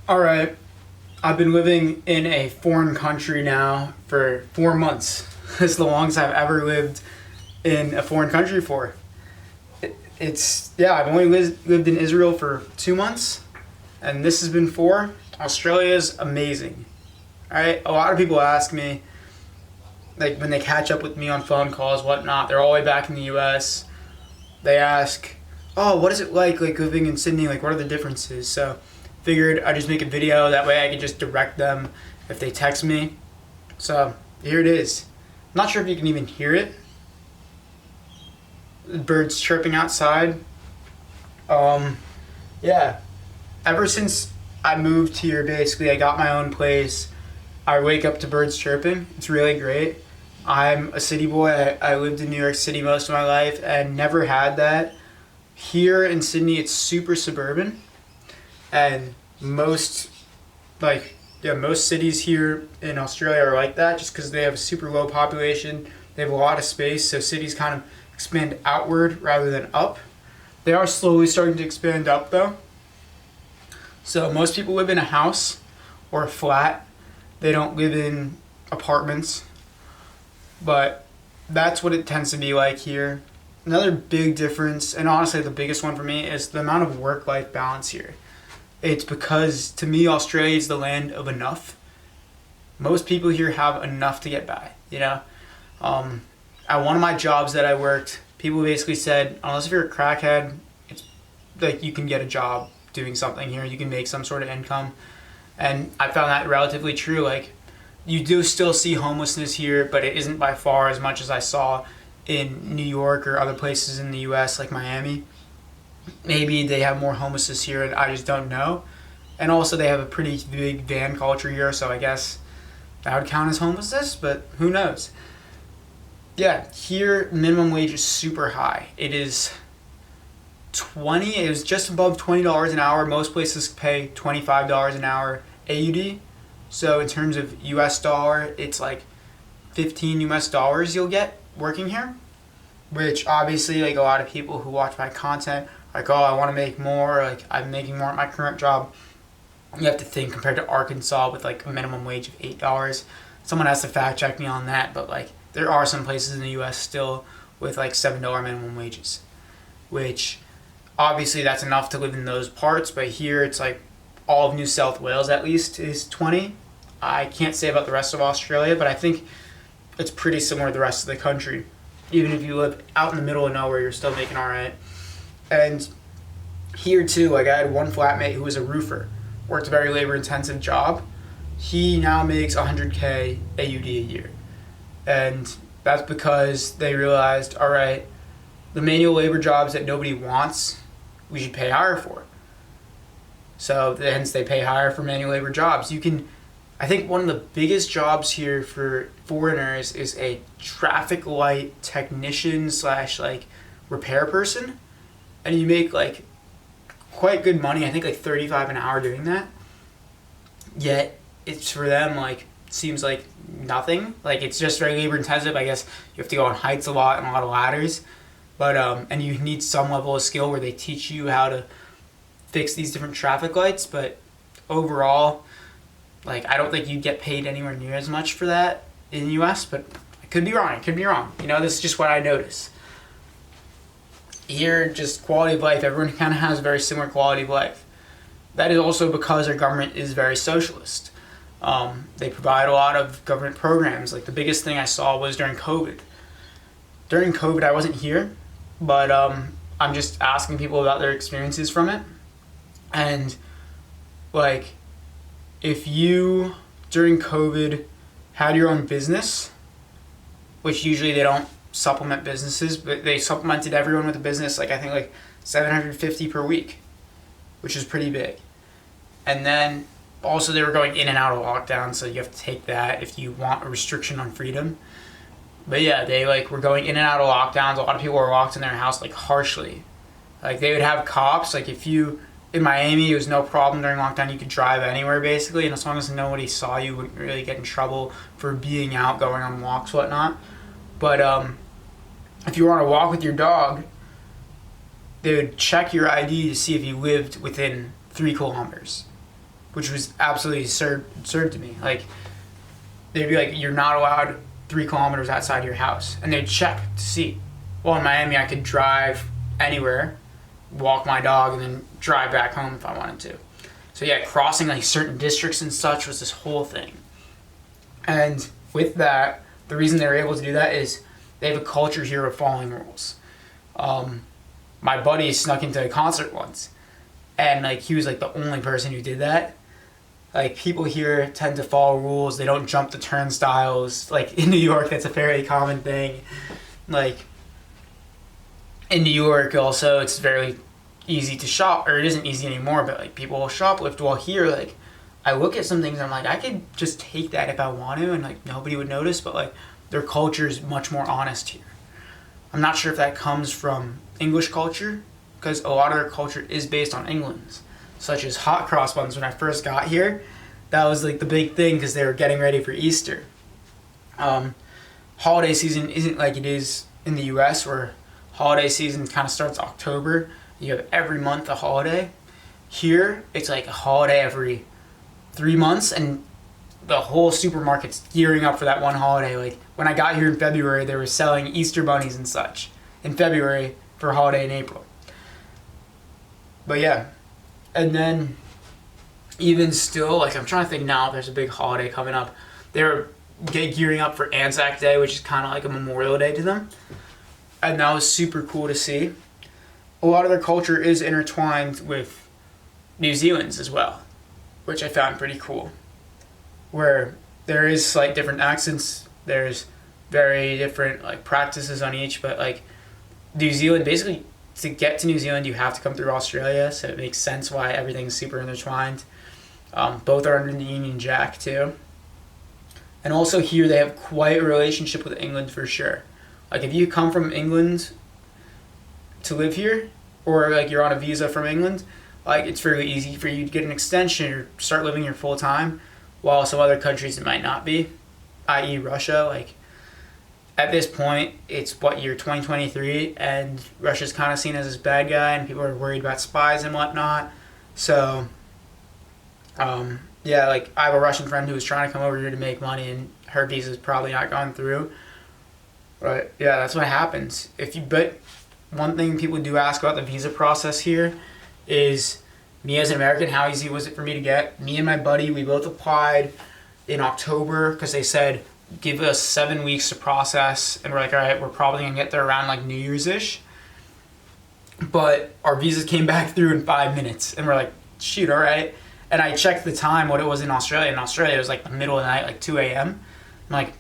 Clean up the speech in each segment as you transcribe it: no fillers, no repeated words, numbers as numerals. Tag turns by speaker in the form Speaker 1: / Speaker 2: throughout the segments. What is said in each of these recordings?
Speaker 1: All right. I've been living in a foreign country now for 4 months. It's the longest I've ever lived in a foreign country for. I've only lived in Israel for 2 months, and this has been four. Australia's amazing. All right. A lot of people ask me, like when they catch up with me on phone calls, whatnot, they're all the way back in the US. They ask, oh, what is it like living in Sydney? Like, what are the differences? So figured I'd just make a video. That way I could just direct them if they text me. So here it is. I'm not sure if you can even hear it. The birds chirping outside. Yeah. Ever since I moved here, basically, I got my own place. I wake up to birds chirping. It's really great. I'm a city boy. I lived in New York City most of my life and never had that. Here in Sydney, it's super suburban. And most cities here in Australia are like that just because they have a super low population. They have a lot of space, so cities kind of expand outward rather than up. They are slowly starting to expand up though. So most people live in a house or a flat. They don't live in apartments. But that's what it tends to be like here. Another big difference, and honestly the biggest one for me, is the amount of work-life balance here. It's because, to me, Australia is the land of enough. Most people here have enough to get by, you know? At one of my jobs that I worked, people basically said, unless if you're a crackhead, it's like you can get a job doing something here. You can make some sort of income. And I found that relatively true. Like, you do still see homelessness here, but it isn't by far as much as I saw in New York or other places in the US like Miami. Maybe they have more homelessness here and I just don't know. And also they have a pretty big van culture here, so I guess that would count as homelessness, but who knows. Yeah, here minimum wage is super high. It was just above $20 an hour. Most places pay $25 an hour AUD. So in terms of US dollar, it's like 15 US dollars you'll get working here, which obviously, like, a lot of people who watch my content, like, oh, I want to make more, like I'm making more at my current job. You have to think compared to Arkansas with like a minimum wage of $8. Someone has to fact check me on that, but like there are some places in the US still with like $7 minimum wages, which obviously that's enough to live in those parts, but here it's like all of New South Wales at least is 20. I can't say about the rest of Australia, but I think it's pretty similar to the rest of the country. Even if you live out in the middle of nowhere, you're still making all right. And here too, like I had one flatmate who was a roofer, worked a very labor intensive job. He now makes 100K AUD a year. And that's because they realized, all right, the manual labor jobs that nobody wants, we should pay higher for. So hence they pay higher for manual labor jobs. I think one of the biggest jobs here for foreigners is a traffic light technician slash like repair person. And you make like quite good money. I think like 35 an hour doing that. Yet it's for them like seems like nothing. Like it's just very labor intensive. I guess you have to go on heights a lot and a lot of ladders. But and you need some level of skill where they teach you how to fix these different traffic lights, but overall, like I don't think you'd get paid anywhere near as much for that in the US, but I could be wrong. You know, this is just what I notice. Here, just quality of life, everyone kind of has a very similar quality of life. That is also because our government is very socialist. They provide a lot of government programs. Like the biggest thing I saw was during COVID. During COVID, I wasn't here, but I'm just asking people about their experiences from it. And like, if you during COVID had your own business, which usually they don't supplement businesses, but they supplemented everyone with a business, like I think like $750 per week, which is pretty big. And then also they were going in and out of lockdown, so you have to take that if you want a restriction on freedom. But yeah, they like were going in and out of lockdowns. A lot of people were locked in their house like harshly. Like they would have cops, like if you in Miami, it was no problem during lockdown. You could drive anywhere basically, and as long as nobody saw you, you wouldn't really get in trouble for being out, going on walks, whatnot. But if you were on a walk with your dog, they would check your ID to see if you lived within 3 kilometers. which was absolutely absurd to me. Like, they'd be like, you're not allowed 3 kilometers outside your house. And they'd check to see. Well, in Miami, I could drive anywhere, walk my dog, and then drive back home if I wanted to. So yeah, crossing like certain districts and such was this whole thing. And with that, the reason they were able to do that is they have a culture here of following rules. My buddy snuck into a concert once, and like he was like the only person who did that. Like, people here tend to follow rules. They don't jump the turnstiles. Like, in New York, that's a fairly common thing. Like, in New York also, it's very easy to shop, or it isn't easy anymore, but like people will shoplift. While here, like, I look at some things and I'm like, I could just take that if I want to and like nobody would notice, but like their culture is much more honest here. I'm not sure if that comes from English culture, because a lot of their culture is based on England's, such as hot cross buns. When I first got here, that was like the big thing because they were getting ready for Easter. Holiday season isn't like it is in the US, where holiday season kind of starts October. You have every month a holiday. Here, it's like a holiday every 3 months, and the whole supermarket's gearing up for that one holiday. Like, when I got here in February, they were selling Easter bunnies and such in February for a holiday in April. But yeah, and then even still, like, I'm trying to think now if there's a big holiday coming up. They're gearing up for Anzac Day, which is kind of like a Memorial Day to them. And that was super cool to see. A lot of their culture is intertwined with New Zealand's as well, which I found pretty cool. Where there is slight different accents, there's very different like practices on each, but like New Zealand, basically to get to New Zealand you have to come through Australia, so it makes sense why everything's super intertwined. Both are under the Union Jack too. And also here they have quite a relationship with England for sure. Like, if you come from England to live here, or like you're on a visa from England, like it's fairly easy for you to get an extension or start living here full time, while some other countries it might not be, i.e. Russia. Like, at this point, it's what, year 2023, and Russia's kind of seen as this bad guy, and people are worried about spies and whatnot. So, yeah, like, I have a Russian friend who was trying to come over here to make money, and her visa's probably not gone through. But yeah, that's what happens. But one thing people do ask about the visa process here is, me as an American, how easy was it for me to get? Me and my buddy, we both applied in October because they said, give us 7 weeks to process. And we're like, all right, we're probably going to get there around like New Year's-ish. But our visas came back through in 5 minutes. And we're like, shoot, all right. And I checked the time, what it was in Australia. In Australia, it was like the middle of the night, like 2 a.m. I'm like,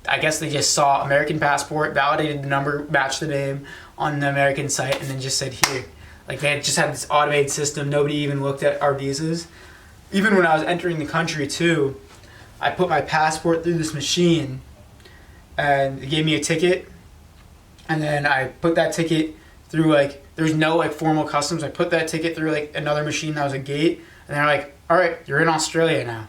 Speaker 1: I guess they just saw American passport, validated the number, matched the name on the American site, and then just said here. Like, they had just had this automated system. Nobody even looked at our visas. Even when I was entering the country too, I put my passport through this machine, and it gave me a ticket. And then I put that ticket through, like, there's no like formal customs. I put that ticket through like another machine that was a gate, and they're like, all right, you're in Australia now.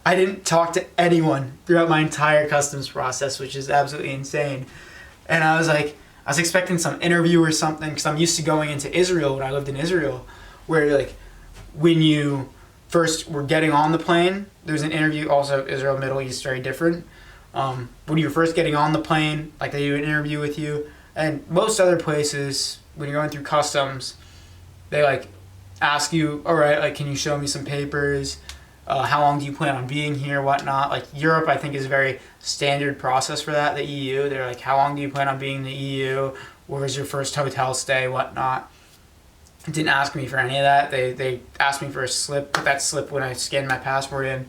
Speaker 1: I didn't talk to anyone throughout my entire customs process, which is absolutely insane. And I was like, I was expecting some interview or something, because I'm used to going into Israel when I lived in Israel, where like when you first were getting on the plane, there's an interview. Also, Israel, Middle East, very different. When you're first getting on the plane, like, they do an interview with you. And most other places, when you're going through customs, they like ask you, all right, like, can you show me some papers? How long do you plan on being here, whatnot. Like, Europe, I think, is a very standard process for that. The EU, they're like, how long do you plan on being in the EU? Where's your first hotel stay, whatnot. Didn't ask me for any of that. They asked me for a slip, put that slip when I scanned my passport in.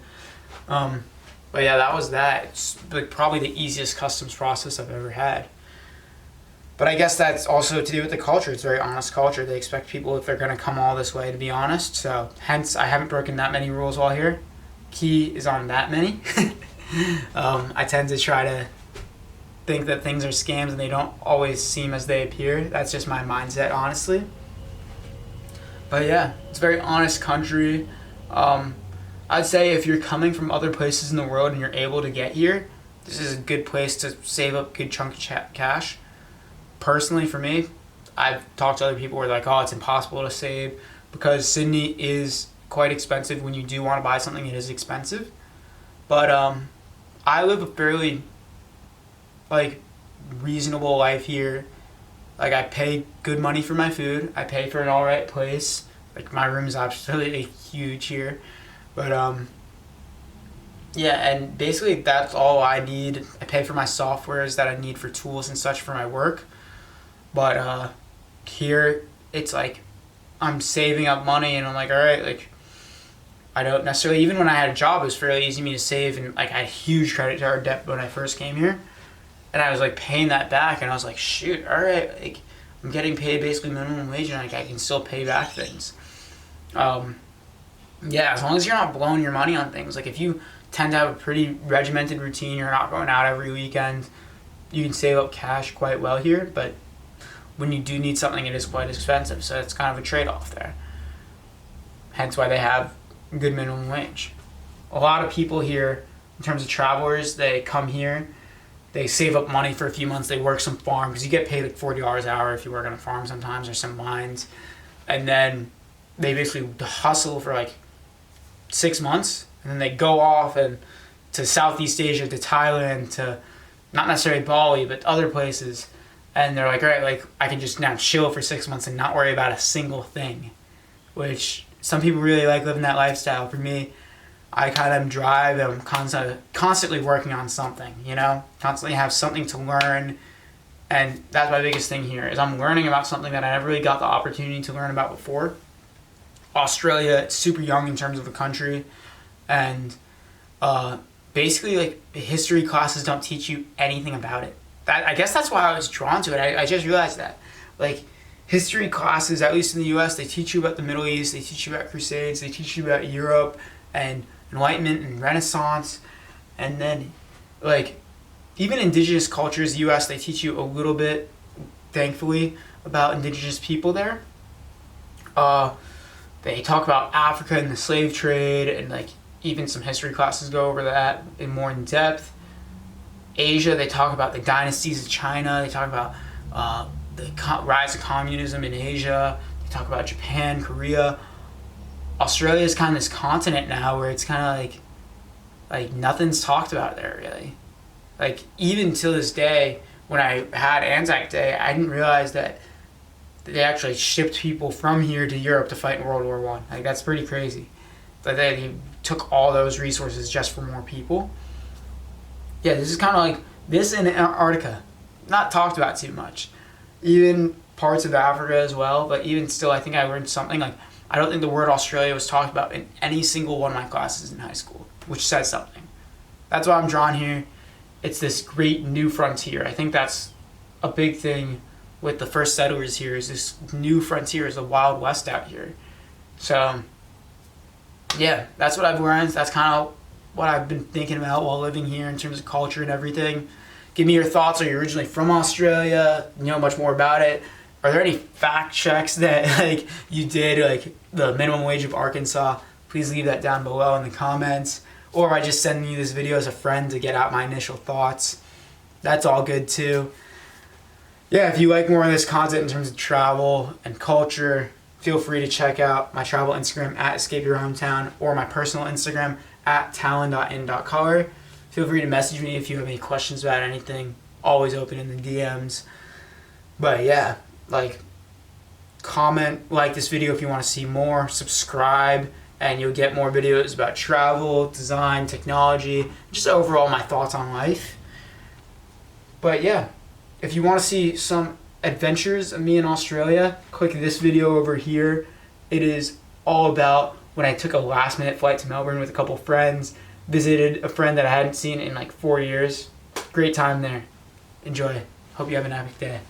Speaker 1: But yeah, that was that. It's like probably the easiest customs process I've ever had. But I guess that's also to do with the culture. It's a very honest culture. They expect people, if they're going to come all this way, to be honest. So hence, I haven't broken that many rules while here. Key is on that many. I tend to try to think that things are scams, and they don't always seem as they appear. That's just my mindset, honestly. But yeah, it's a very honest country. I'd say if you're coming from other places in the world and you're able to get here, this is a good place to save up a good chunk of cash. Personally, for me, I've talked to other people who are like, oh, it's impossible to save, because Sydney is quite expensive. When you do want to buy something, it is expensive. But I live a fairly like reasonable life here. Like I pay good money for my food. I pay for an alright place. Like my room is absolutely huge here. But yeah, and basically that's all I need. I pay for my softwares that I need for tools and such for my work. But here it's like I'm saving up money and I'm like, all right, like I don't necessarily, even when I had a job, it was fairly easy for me to save, and like I had huge credit card debt when I first came here. And I was like paying that back, and I was like, shoot, all right, like I'm getting paid basically minimum wage, and like I can still pay back things. Yeah, as long as you're not blowing your money on things. Like if you tend to have a pretty regimented routine, you're not going out every weekend, you can save up cash quite well here. But when you do need something, it is quite expensive, so it's kind of a trade-off there. Hence why they have good minimum wage. A lot of people here, in terms of travelers, they come here, they save up money for a few months, they work some farm, because you get paid like $40 an hour if you work on a farm sometimes, or some mines, and then they basically hustle for like 6 months, and then they go off and to Southeast Asia, to Thailand, to not necessarily Bali, but other places, and they're like, all right, like I can just now chill for 6 months and not worry about a single thing, which some people really like living that lifestyle. For me, I kind of drive, I'm constantly working on something, constantly have something to learn. And that's my biggest thing here, is I'm learning about something that I never really got the opportunity to learn about before. Australia, it's super young in terms of a country, and basically like history classes don't teach you anything about it. I guess that's why I was drawn to it. I just realized that. Like, history classes, at least in the US, they teach you about the Middle East, they teach you about Crusades, they teach you about Europe and Enlightenment and Renaissance. And then, like, even indigenous cultures, US, they teach you a little bit, thankfully, about indigenous people there. They talk about Africa and the slave trade, and, like, even some history classes go over that in more in depth. Asia, they talk about the dynasties of China, they talk about the rise of communism in Asia. They talk about Japan, Korea. Australia is kind of this continent now where it's kind of like nothing's talked about there really. Like even to this day, when I had Anzac Day, I didn't realize that they actually shipped people from here to Europe to fight in World War One. Like that's pretty crazy. That they took all those resources just for more people. Yeah, this is kind of like this in Antarctica, not talked about too much. Even parts of Africa as well, but even still, I think I learned something. Like, I don't think the word Australia was talked about in any single one of my classes in high school, which says something. That's why I'm drawn here. It's this great new frontier. I think that's a big thing with the first settlers here, is this new frontier, is the Wild West out here. So, yeah, that's what I've learned. That's kind of what I've been thinking about while living here in terms of culture and everything. Give me your thoughts. Are you originally from Australia? You know much more about it? Are there any fact checks that like you did, like the minimum wage of Arkansas? Please leave that down below in the comments. Or I just send you this video as a friend to get out my initial thoughts. That's all good too. Yeah, if you like more of this content in terms of travel and culture, feel free to check out my travel Instagram at Escape Your Hometown, or my personal Instagram at talon.in.color. Feel free to message me if you have any questions about anything. Always open in the DMs. But yeah, like, comment, like this video if you want to see more, subscribe, and you'll get more videos about travel, design, technology, just overall my thoughts on life. But yeah, if you want to see some adventures of me in Australia, click this video over here. It is all about when I took a last minute flight to Melbourne with a couple friends, visited a friend that I hadn't seen in like 4 years. Great time there. Enjoy. Hope you have an epic day.